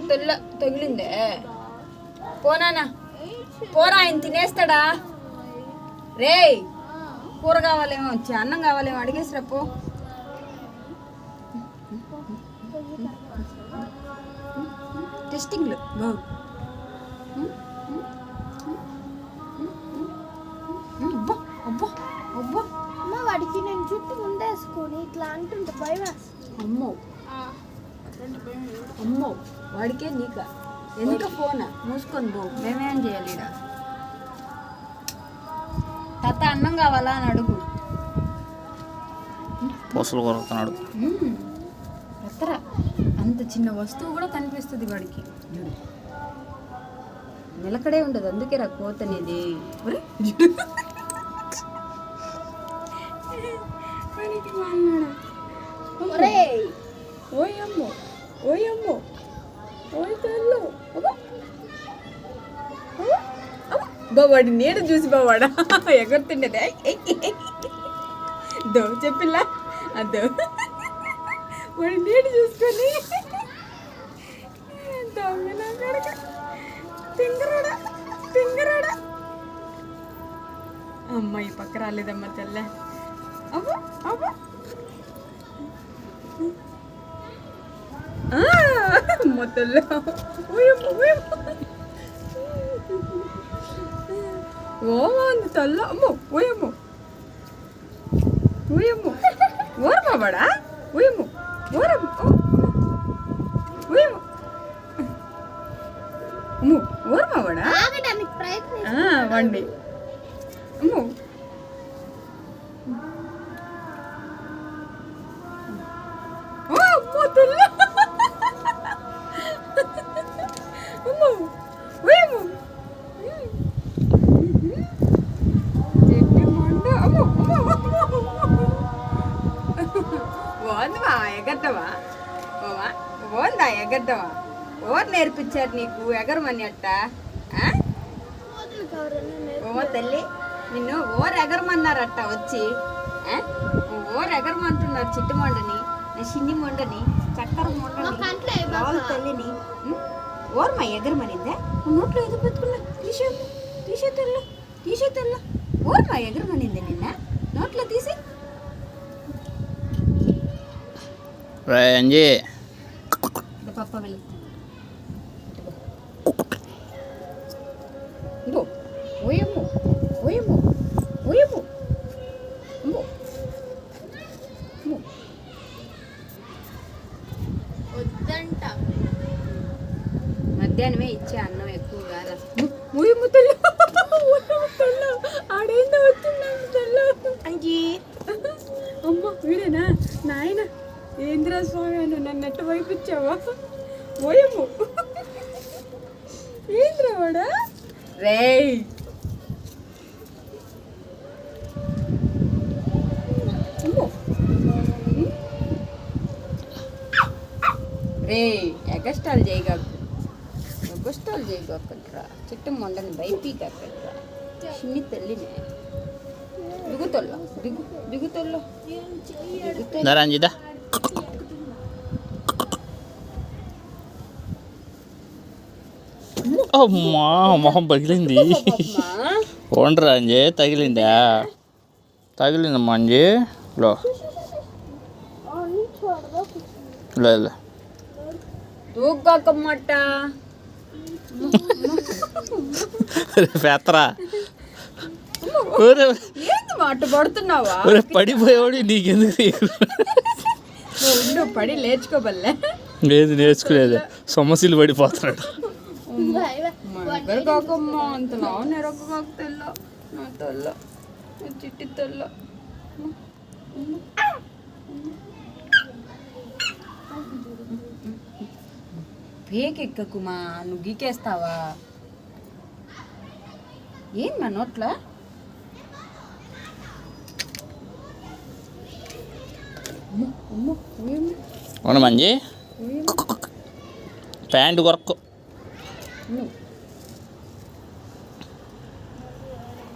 తెల్ల తగిలిందే. పోనా పోరా, ఆయన తినేస్తాడా? రే కూర కావాలేమో, వచ్చి అన్నం కావాలేమో అడిగేసి రేపు. టెస్టింగ్లు వాడికి నేను చుట్టూ ముందేసుకొని ఇట్లా అంటుంటే భయం. అమ్మో అమ్మో, వాడికే నీక ఎందుకు ఫోన్ మూసుకొని పో, మేమేం చేయాలి? తాత అన్నం కావాలా అని అడుగు. పూసలు కొరుకుతున్నాడు. ఎత్తరా, అంత చిన్న వస్తువు కూడా కనిపిస్తుంది వాడికి. నిలకడే ఉండదు, అందుకే రా కోతనేది. ఓయమ్మో ఓయమ్మో ఓయ్ తల్లు బావాడి నీడ చూసి బావాడా ఎగురుతుండేదే. దో చెప్పిల్లా అదో వాడి నీడ చూసుకొని తింగరాడా తింగరాడా. అమ్మాయి పక్క రాలేదమ్మా తెల్ల. అవ్వ అవ్వ మొత్తల్లో ఓమంది తల్ల. అమ్మో ఓయమ్మో ఓయమ్మో ఓరమావాడా ఓయమ్మో ఓరమ్మ ఓయమ్మో అమ్మో ఓరమావాడా వండి. అమ్మో అమ్మో తల్ల. అమ్మో ఓయమ్మో బాగుందివా ఎగద్దవా? బాగుందా ఎగద్దవా? ఓరు నేర్పించారు నీకు ఎగరమని అట్ట? ఓ తల్లి, నిన్ను ఓరు ఎగరమన్నారట్ట వచ్చి. ఓరు ఎగరమంటున్నారు చిట్టు మొండని, చిన్ని మొండని, చక్కెర మొండని, బావుల తల్లిని. ఓర్మా ఎగరమనిందా? నోట్లో ఎదురు పెట్టుకున్నా తీసేతల్లా తీసేతల్లా. ఓర్మా ఎగరమనింది నిన్న, నోట్లో తీసి. అంజీ పప్ప వెళ్ళి ఓయమ్మో ఓయమ్మో ఓయమ్మో అమ్మో వద్దంట. మధ్యాహ్నమే ఇచ్చే అన్నం ఎక్కువగా. ఓయమ్మో తెల్ల తెల్ల ఆడేందో వచ్చిందండి తెల్ల. అంజీ అమ్మ వీడేనా నాయన? ఏంద్రా స్వామి అని నన్ను ఎట్ట వైపుచ్చావా? ఓయమ్మో ఏంద్రా వాడా? రేయ్ రే ఎగస్టాల్ చేయగాకు, ఎగస్టాల్ చేయగాకట్రా. చెట్టు మొండని బయపీకట్రా. చిన్ని తల్లినే దిగుతల్లో దిగుతల్లో రంజిదా. అమ్మా మొహం పగిలింది. ఓండ్రా అంజీ, తగిలిందా? తగిలిందమ్మా అంజీ. లో లేదు దూకాకమ్మట పెత్తరా. ఏంది మాట పడుతున్నావా? పడిపోయేవాడు నీకెందుకు? పడి లేచుకోబల్లే. లేదు నేర్చుకోలేదు, సమస్యలు పడిపోతున్నాడు. కాకమ్మా అంత లావు నెరొక్క కాక తెల్ల నా తెల్ల చిట్టి తెల్ల. పేకెక్కకుమా, నువ్వు గీకేస్తావా? ఏం మా నోట్లా? అవును మంజీ, ప్యాంటు కొరకు.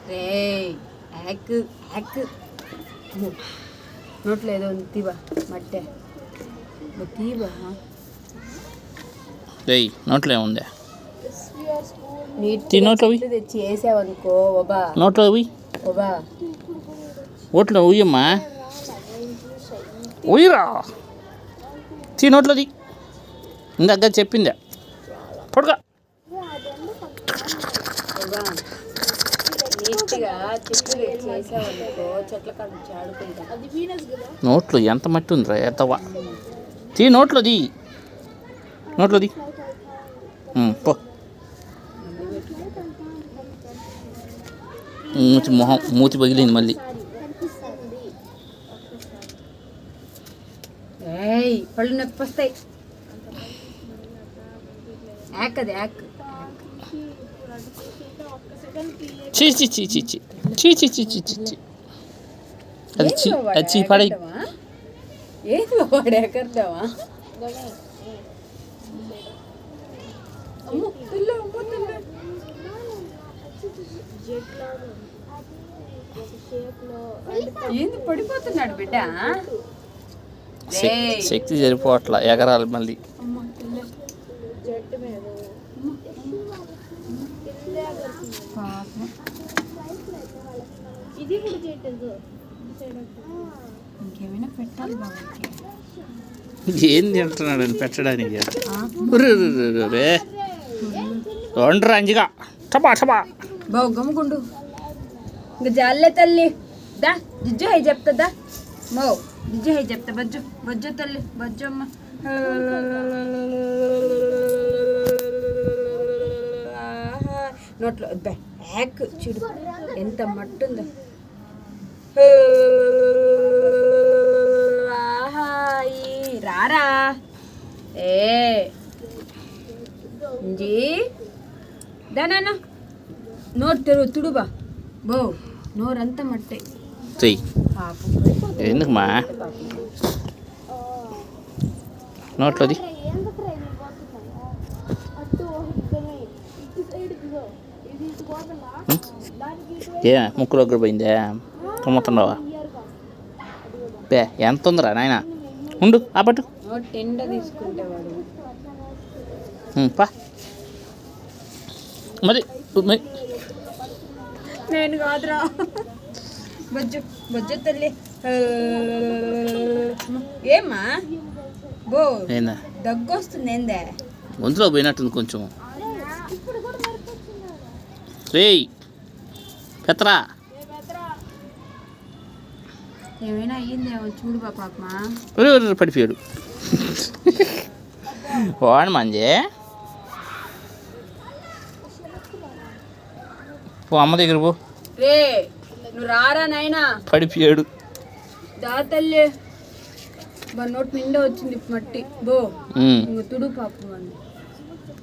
రే హ్యాక్ హ్యాక్ నోట్లో ఏదో ఉంది తీవా, మట్టే తీవా. రేయ్ నోట్లో ఏముంది నీట్ తీ నోట్లో ఉయ్ తెచ్చి వేసావనుకో ఒబా నోట్లో ఉయ్ ఒబా ఓట్లో ఉయ్యమ్మా ఉయ్యరా తీ నోట్లో తీ ఇందాక చెప్పిందే పడుగా ఒబా నీట్గా చెట్లు తెచ్చి వేసావనుకో చెట్ల కాడ నుంచి ఆడుకుంటాం. నోట్లో ఎంత మట్టి ఉందిరా ఎత్తవా తీ నోట్లో తీ నోట్లో తీ పో మూతి పగిలింది మళ్ళీ. ఏయ్ పళ్ళు నొప్పి వస్తాయి. యాక్ అది యాక్. చీ చీ చీ చీ చీ చీ చీ చీ చీ చీ చీ అది చీ అది చీ పడే. ఏది వాడు ఎక్కడదావా? ఏంది పడిపోతున్నాడు బిడ్డ? శక్తి సరిపోవట్లా ఎగరాలి మళ్ళీ. ఇంకేమైనా పెట్టాలి బాబుకి. ఏం తింటున్నాడు అని పెట్టడానికి రే వండరా అంజిగా టపా టపా బావు గమ్ముకుండు. ఇంకా జాలే తల్లి దా జిజ్జు హై చెప్తా మో జిజ్జు హై చెప్తా బజ్జు బజ్జు తల్లి బజ్జు అమ్మ. నోట్లో బ్యాక్ చూడు ఎంత మట్టుందో. రారా ఏ జీ దానా నోరు తుడుబా బో నోరంతా మట్టే. ఎందుకుమా నోట్లోది ఏ ముక్కులో కూడా పోయిందే తుమ్ముతున్నావా? బే ఎంత ఉందిరా నాయన ఉండు ఆ పట్టు టెండ తీసుకుంటేవాడు పా మరి నేను కాదురా బొజ్జు బొజ్జు తల్లి. ఏమ్మా బో ఏందా దగ్గు వస్తుంది ఏందే? గొంతులో పోయినట్టుంది కొంచెం. రేయ్ పెత్తరా ఏమైనా అయ్యిందేమో చూడు పాపమా. పడిపోయాడు వాడు మంజే పో అమ్మ దగ్గర పో. రే నువ్వు రారా నాయనా. పడిపోయాడు దా తల్లి బా నోటి నిండా వచ్చింది మట్టి బో ఇంక తుడు పాపం అని.